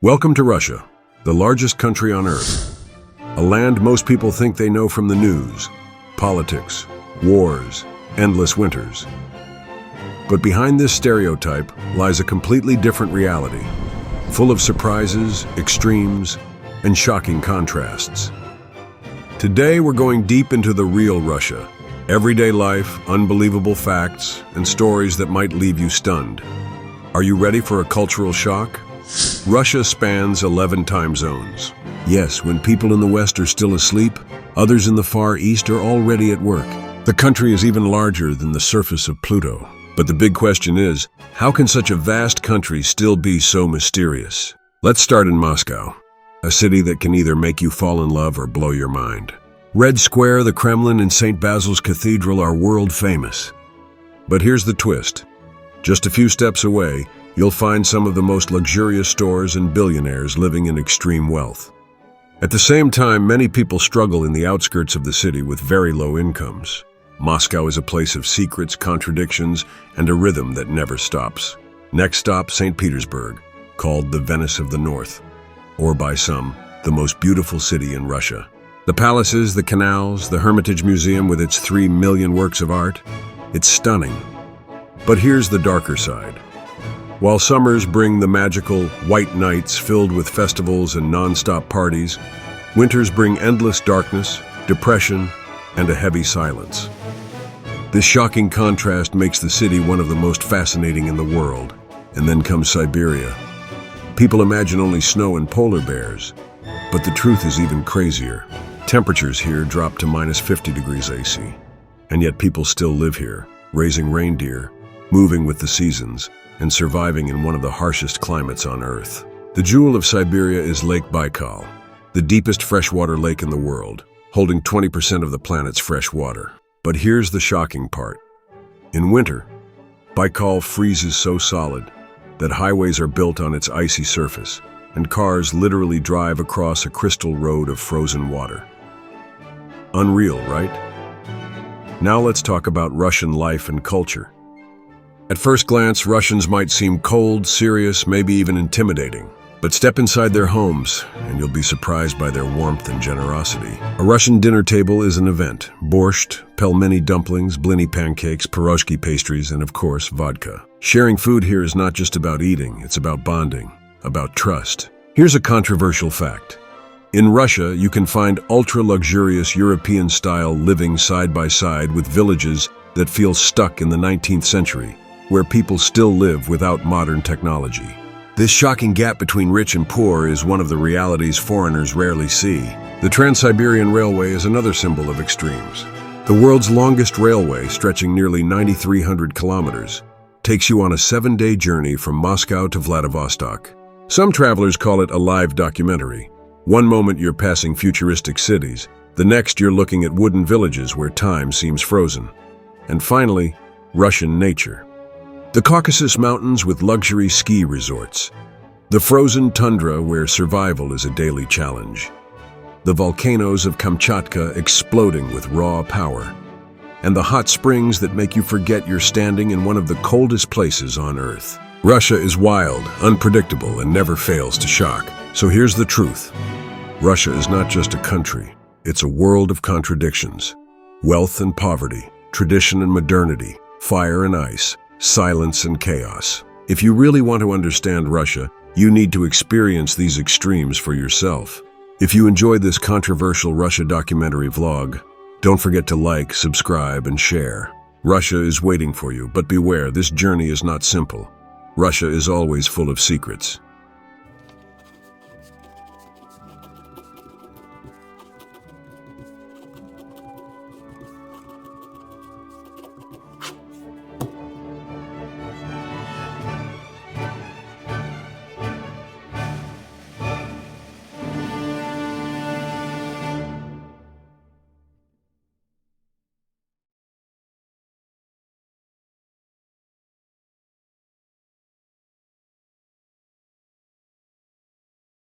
Welcome to Russia, the largest country on Earth. A land most people think they know from the news, politics, wars, endless winters. But behind this stereotype lies a completely different reality, full of surprises, extremes, and shocking contrasts. Today we're going deep into the real Russia, everyday life, unbelievable facts, and stories that might leave you stunned. Are you ready for a cultural shock? Russia spans 11 time zones. Yes, when people in the West are still asleep, others in the Far East are already at work. The country is even larger than the surface of Pluto. But the big question is, how can such a vast country still be so mysterious? Let's start in Moscow, a city that can either make you fall in love or blow your mind. Red Square, the Kremlin, and St. Basil's Cathedral are world famous. But here's the twist. Just a few steps away, you'll find some of the most luxurious stores and billionaires living in extreme wealth. At the same time, many people struggle in the outskirts of the city with very low incomes. Moscow is a place of secrets, contradictions, and a rhythm that never stops. Next stop, Saint Petersburg, called the Venice of the North, or by some, the most beautiful city in Russia. The palaces, the canals, the Hermitage Museum with its 3 million works of art, it's stunning. But here's the darker side. While summers bring the magical white nights filled with festivals and non-stop parties, winters bring endless darkness, depression, and a heavy silence. This shocking contrast makes the city one of the most fascinating in the world. And then comes Siberia. People imagine only snow and polar bears, but the truth is even crazier. Temperatures here drop to minus 50 degrees AC, and yet people still live here, raising reindeer, moving with the seasons, and surviving in one of the harshest climates on Earth. The jewel of Siberia is Lake Baikal, the deepest freshwater lake in the world, holding 20% of the planet's fresh water. But here's the shocking part. In winter, Baikal freezes so solid that highways are built on its icy surface, and cars literally drive across a crystal road of frozen water. Unreal, right? Now let's talk about Russian life and culture. At first glance, Russians might seem cold, serious, maybe even intimidating. But step inside their homes, and you'll be surprised by their warmth and generosity. A Russian dinner table is an event. Borscht, pelmeni dumplings, blini pancakes, pierogi pastries, and of course, vodka. Sharing food here is not just about eating, it's about bonding, about trust. Here's a controversial fact. In Russia, you can find ultra-luxurious European-style living side by side with villages that feel stuck in the 19th century, where people still live without modern technology. This shocking gap between rich and poor is one of the realities foreigners rarely see. The Trans-Siberian Railway is another symbol of extremes. The world's longest railway, stretching nearly 9,300 kilometers, takes you on a 7-day journey from Moscow to Vladivostok. Some travelers call it a live documentary. One moment you're passing futuristic cities, the next you're looking at wooden villages where time seems frozen. And finally, Russian nature. The Caucasus Mountains with luxury ski resorts. The frozen tundra where survival is a daily challenge. The volcanoes of Kamchatka exploding with raw power. And the hot springs that make you forget you're standing in one of the coldest places on Earth. Russia is wild, unpredictable, and never fails to shock. So here's the truth. Russia is not just a country. It's a world of contradictions. Wealth and poverty, tradition and modernity, fire and ice, silence and chaos. If you really want to understand Russia, you need to experience these extremes for yourself. If you enjoyed this controversial Russia documentary vlog, don't forget to like, subscribe, and share. Russia is waiting for you, but beware, this journey is not simple. Russia is always full of secrets.